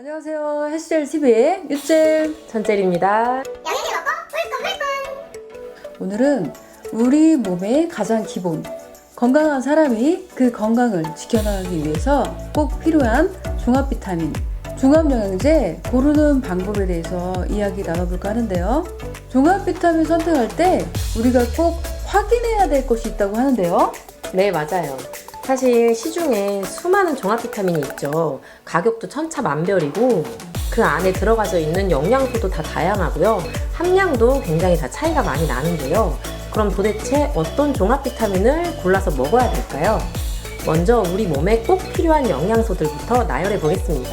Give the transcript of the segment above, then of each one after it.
안녕하세요. 헬스젤TV의 유잼 전젤입니다. 오늘은 우리 몸의 가장 기본 건강한 사람이 그 건강을 지켜나가기 위해서 꼭 필요한 종합 비타민, 종합 영양제 고르는 방법에 대해서 이야기 나눠볼까 하는데요. 종합 비타민 선택할 때 우리가 꼭 확인해야 될 것이 있다고 하는데요. 네, 맞아요. 사실 시중에 수많은 종합 비타민이 있죠. 가격도 천차만별이고 그 안에 들어가져 있는 영양소도 다 다양하고요. 함량도 굉장히 다 차이가 많이 나는데요. 그럼 도대체 어떤 종합 비타민을 골라서 먹어야 될까요? 먼저 우리 몸에 꼭 필요한 영양소들부터 나열해 보겠습니다.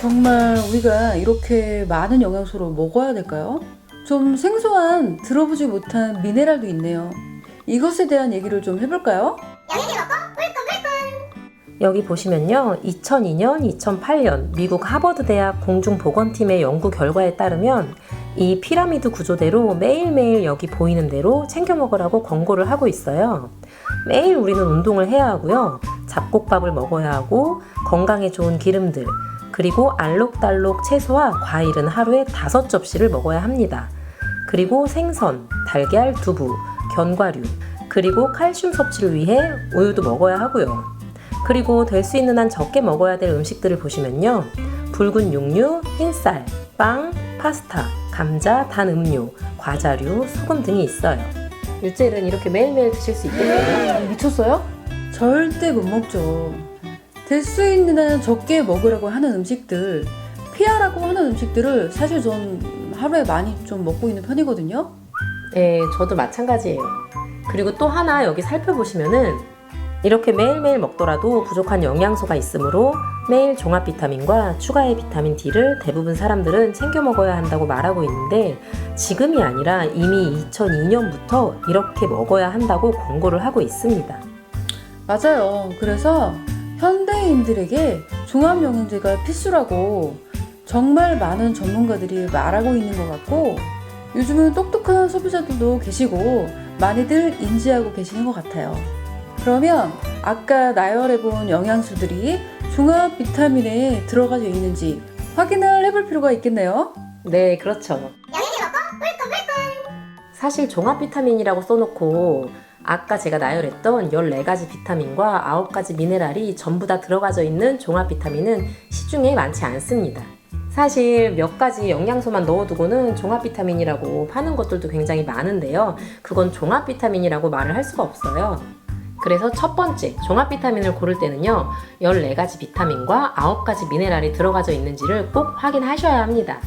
정말 우리가 이렇게 많은 영양소를 먹어야 될까요? 좀 생소한 들어보지 못한 미네랄도 있네요. 이것에 대한 얘기를 좀 해볼까요? 여기 보시면요. 2002년, 2008년 미국 하버드 대학 공중보건팀의 연구 결과에 따르면 이 피라미드 구조대로 매일매일 여기 보이는 대로 챙겨 먹으라고 권고를 하고 있어요. 매일 우리는 운동을 해야 하고요. 잡곡밥을 먹어야 하고 건강에 좋은 기름들, 그리고 알록달록 채소와 과일은 하루에 5접시를 먹어야 합니다. 그리고 생선, 달걀, 두부, 견과류, 그리고 칼슘 섭취를 위해 우유도 먹어야 하고요. 그리고 될 수 있는 한 적게 먹어야 될 음식들을 보시면요. 붉은 육류, 흰쌀, 빵, 파스타, 감자, 단 음료, 과자류, 소금 등이 있어요. 유젤은 이렇게 매일매일 드실 수 있겠어요? 미쳤어요? 절대 못 먹죠. 될 수 있는 한 적게 먹으라고 하는 음식들, 피하라고 하는 음식들을 사실 전 하루에 많이 좀 먹고 있는 편이거든요. 네, 저도 마찬가지예요. 그리고 또 하나 여기 살펴보시면은 이렇게 매일매일 먹더라도 부족한 영양소가 있으므로 매일 종합 비타민과 추가의 비타민 D를 대부분 사람들은 챙겨 먹어야 한다고 말하고 있는데 지금이 아니라 이미 2002년부터 이렇게 먹어야 한다고 권고를 하고 있습니다. 맞아요. 그래서 현대인들에게 종합 영양제가 필수라고 정말 많은 전문가들이 말하고 있는 것 같고 요즘은 똑똑한 소비자들도 계시고 많이들 인지하고 계시는 것 같아요. 그러면 아까 나열해본 영양소들이 종합 비타민에 들어가져 있는지 확인을 해볼 필요가 있겠네요. 네, 그렇죠. 사실 종합 비타민이라고 써놓고 아까 제가 나열했던 14가지 비타민과 9가지 미네랄이 전부 다 들어가져 있는 종합 비타민은 시중에 많지 않습니다. 사실 몇 가지 영양소만 넣어두고는 종합 비타민이라고 파는 것들도 굉장히 많은데요. 그건 종합 비타민이라고 말을 할 수가 없어요. 그래서 첫 번째, 종합 비타민을 고를 때는요. 14가지 비타민과 9가지 미네랄이 들어가져 있는지를 꼭 확인하셔야 합니다.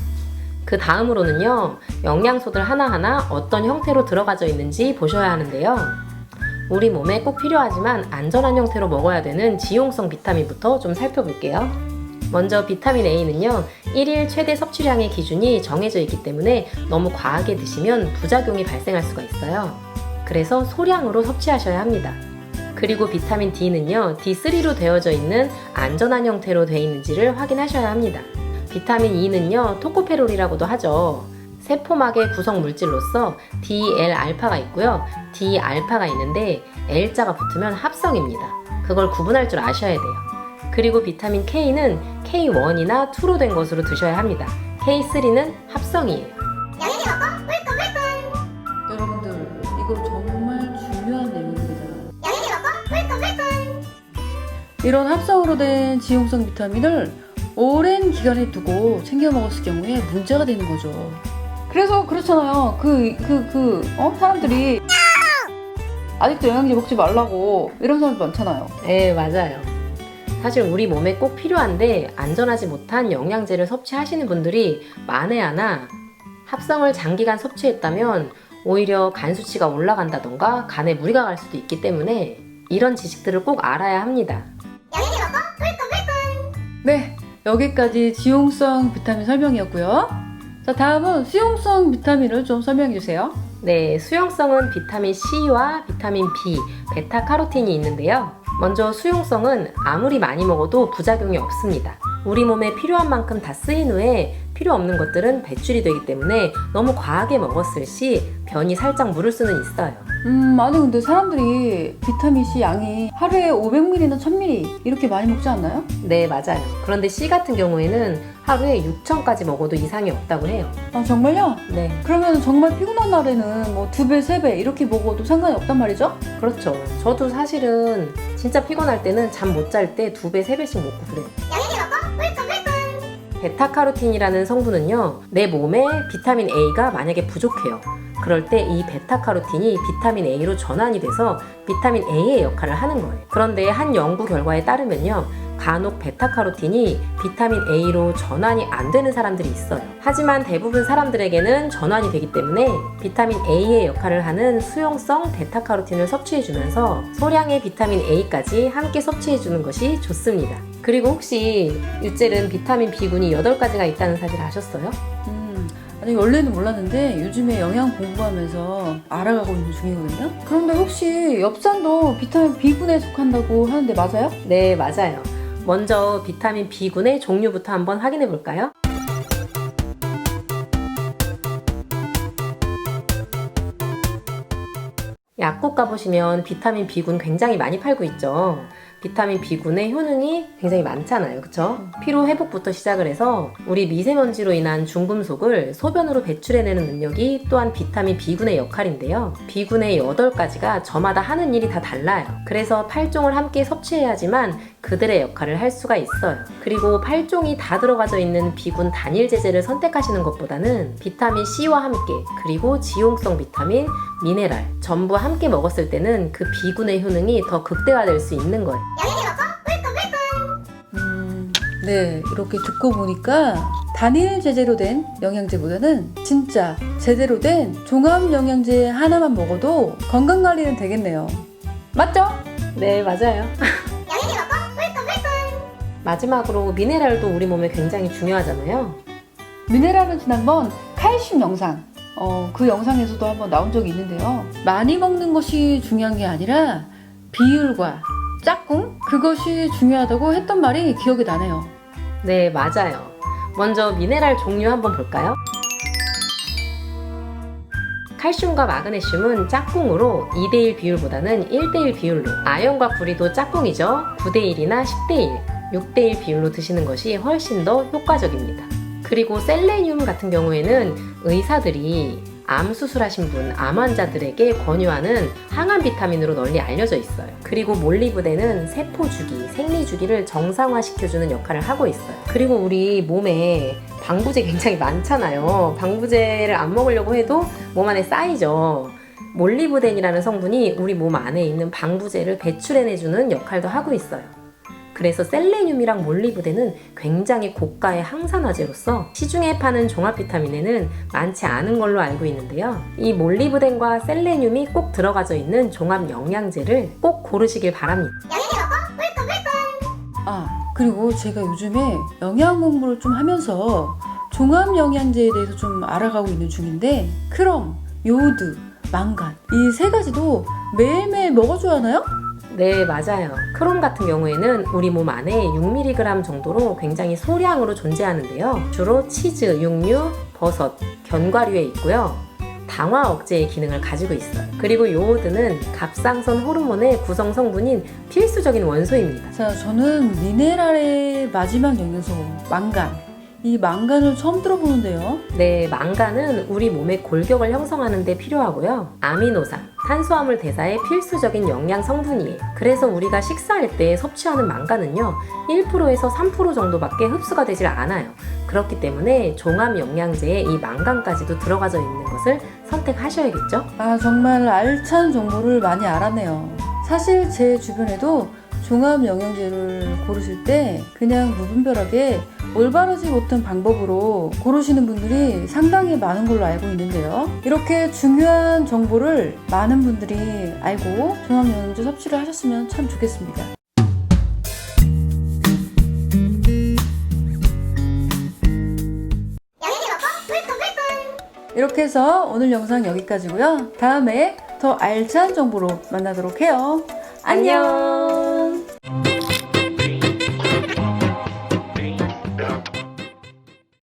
그 다음으로는요. 영양소들 하나하나 어떤 형태로 들어가져 있는지 보셔야 하는데요. 우리 몸에 꼭 필요하지만 안전한 형태로 먹어야 되는 지용성 비타민부터 좀 살펴볼게요. 먼저 비타민 A는요. 1일 최대 섭취량의 기준이 정해져 있기 때문에 너무 과하게 드시면 부작용이 발생할 수가 있어요. 그래서 소량으로 섭취하셔야 합니다. 그리고 비타민 D는요. D3로 되어져 있는 안전한 형태로 되어 있는지를 확인하셔야 합니다. 비타민 E는요. 토코페롤이라고도 하죠. 세포막의 구성 물질로서 DL-알파가 있고요. D알파가 있는데 L자가 붙으면 합성입니다. 그걸 구분할 줄 아셔야 돼요. 그리고 비타민 K는 K1이나 2로 된 것으로 드셔야 합니다. K3는 합성이에요. 여러분들 이거 정말 중요한 내용입니다. 이런 합성으로 된 지용성 비타민을 오랜 기간에 두고 챙겨 먹었을 경우에 문제가 되는 거죠. 그래서 그렇잖아요. 사람들이 아직도 영양제 먹지 말라고 이런 사람들 많잖아요. 네, 맞아요. 사실 우리 몸에 꼭 필요한데 안전하지 못한 영양제를 섭취하시는 분들이 만에 하나 합성을 장기간 섭취했다면 오히려 간 수치가 올라간다던가 간에 무리가 갈 수도 있기 때문에 이런 지식들을 꼭 알아야 합니다. 네, 여기까지 지용성 비타민 설명이었고요. 자, 다음은 수용성 비타민을 좀 설명해 주세요. 네, 수용성은 비타민 C와 비타민 B, 베타카로틴이 있는데요. 먼저 수용성은 아무리 많이 먹어도 부작용이 없습니다. 우리 몸에 필요한 만큼 다 쓰인 후에 필요 없는 것들은 배출이 되기 때문에 너무 과하게 먹었을 시 변이 살짝 무를 수는 있어요. 아니 근데 사람들이 비타민C 양이 하루에 500ml나 1000ml 이렇게 많이 먹지 않나요? 네, 맞아요. 그런데 C 같은 경우에는 하루에 6,000까지 먹어도 이상이 없다고 해요. 아 정말요? 네, 그러면 정말 피곤한 날에는 뭐 2배, 3배 이렇게 먹어도 상관이 없단 말이죠? 그렇죠. 저도 사실은 진짜 피곤할 때는 잠 못 잘 때 2배, 3배씩 먹고 그래요. 베타카로틴이라는 성분은요, 내 몸에 비타민 A가 만약에 부족해요. 그럴 때 이 베타카로틴이 비타민 A로 전환이 돼서 비타민 A의 역할을 하는 거예요. 그런데 한 연구 결과에 따르면요, 간혹 베타카로틴이 비타민 A로 전환이 안 되는 사람들이 있어요. 하지만 대부분 사람들에게는 전환이 되기 때문에 비타민 A의 역할을 하는 수용성 베타카로틴을 섭취해주면서 소량의 비타민 A까지 함께 섭취해주는 것이 좋습니다. 그리고 혹시 유젤은 비타민 B군이 8가지가 있다는 사실 아셨어요? 아니 원래는 몰랐는데 요즘에 영양 공부하면서 알아가고 있는 중이거든요. 그런데 혹시 엽산도 비타민 B군에 속한다고 하는데 맞아요? 네, 맞아요. 먼저 비타민 B군의 종류부터 한번 확인해 볼까요? 약국 가보시면 비타민 B군 굉장히 많이 팔고 있죠. 비타민 B군의 효능이 굉장히 많잖아요. 그쵸? 피로 회복부터 시작을 해서 우리 미세먼지로 인한 중금속을 소변으로 배출해내는 능력이 또한 비타민 B군의 역할인데요. B군의 8가지가 저마다 하는 일이 다 달라요. 그래서 8종을 함께 섭취해야지만 그들의 역할을 할 수가 있어요. 그리고 8종이 다 들어가져 있는 B군 단일 제제를 선택하시는 것보다는 비타민 C와 함께, 그리고 지용성 비타민, 미네랄 전부 함께 먹었을 때는 그 B군의 효능이 더 극대화될 수 있는 거예요. 네, 이렇게 듣고 보니까 단일 제제로 된 영양제보다는 진짜 제대로 된 종합 영양제 하나만 먹어도 건강관리는 되겠네요. 맞죠? 네, 맞아요. 마지막으로 미네랄도 우리 몸에 굉장히 중요하잖아요. 미네랄은 지난번 칼슘 영상 그 영상에서도 한번 나온 적이 있는데요. 많이 먹는 것이 중요한 게 아니라 비율과 짝꿍? 그것이 중요하다고 했던 말이 기억이 나네요. 네, 맞아요. 먼저 미네랄 종류 한번 볼까요? 칼슘과 마그네슘은 짝꿍으로 2대1 비율보다는 1대1 비율로, 아연과 구리도 짝꿍이죠. 9대1이나 10대1, 6대1 비율로 드시는 것이 훨씬 더 효과적입니다. 그리고 셀레늄 같은 경우에는 의사들이 암 수술하신 분, 암 환자들에게 권유하는 항암 비타민으로 널리 알려져 있어요. 그리고 몰리브덴은 세포 주기, 생리 주기를 정상화시켜주는 역할을 하고 있어요. 그리고 우리 몸에 방부제 굉장히 많잖아요. 방부제를 안 먹으려고 해도 몸 안에 쌓이죠. 몰리브덴이라는 성분이 우리 몸 안에 있는 방부제를 배출해내주는 역할도 하고 있어요. 그래서 셀레늄이랑 몰리브덴은 굉장히 고가의 항산화제로서 시중에 파는 종합 비타민에는 많지 않은 걸로 알고 있는데요. 이 몰리브덴과 셀레늄이 꼭 들어가져 있는 종합 영양제를 꼭 고르시길 바랍니다. 그리고 제가 요즘에 영양 공부를 좀 하면서 종합 영양제에 대해서 좀 알아가고 있는 중인데 크롬, 요오드, 망간 이 3가지도 매일매일 먹어줘야 하나요? 네, 맞아요. 크롬 같은 경우에는 우리 몸 안에 6mg 정도로 굉장히 소량으로 존재하는데요. 주로 치즈, 육류, 버섯, 견과류에 있고요. 당화 억제의 기능을 가지고 있어요. 그리고 요오드는 갑상선 호르몬의 구성 성분인 필수적인 원소입니다. 자, 저는 미네랄의 마지막 영양소 망간 이 망간을 처음 들어보는데요. 네, 망간은 우리 몸의 골격을 형성하는 데 필요하고요. 아미노산, 탄수화물 대사의 필수적인 영양 성분이에요. 그래서 우리가 식사할 때 섭취하는 망간은요, 1%에서 3% 정도밖에 흡수가 되질 않아요. 그렇기 때문에 종합 영양제에 이 망간까지도 들어가져 있는 것을 선택하셔야겠죠? 정말 알찬 정보를 많이 알았네요. 사실 제 주변에도 종합 영양제를 고르실 때 그냥 무분별하게 올바르지 못한 방법으로 고르시는 분들이 상당히 많은 걸로 알고 있는데요. 이렇게 중요한 정보를 많은 분들이 알고 종합 영양제 섭취를 하셨으면 참 좋겠습니다. 이렇게 해서 오늘 영상 여기까지고요. 다음에 더 알찬 정보로 만나도록 해요. 안녕!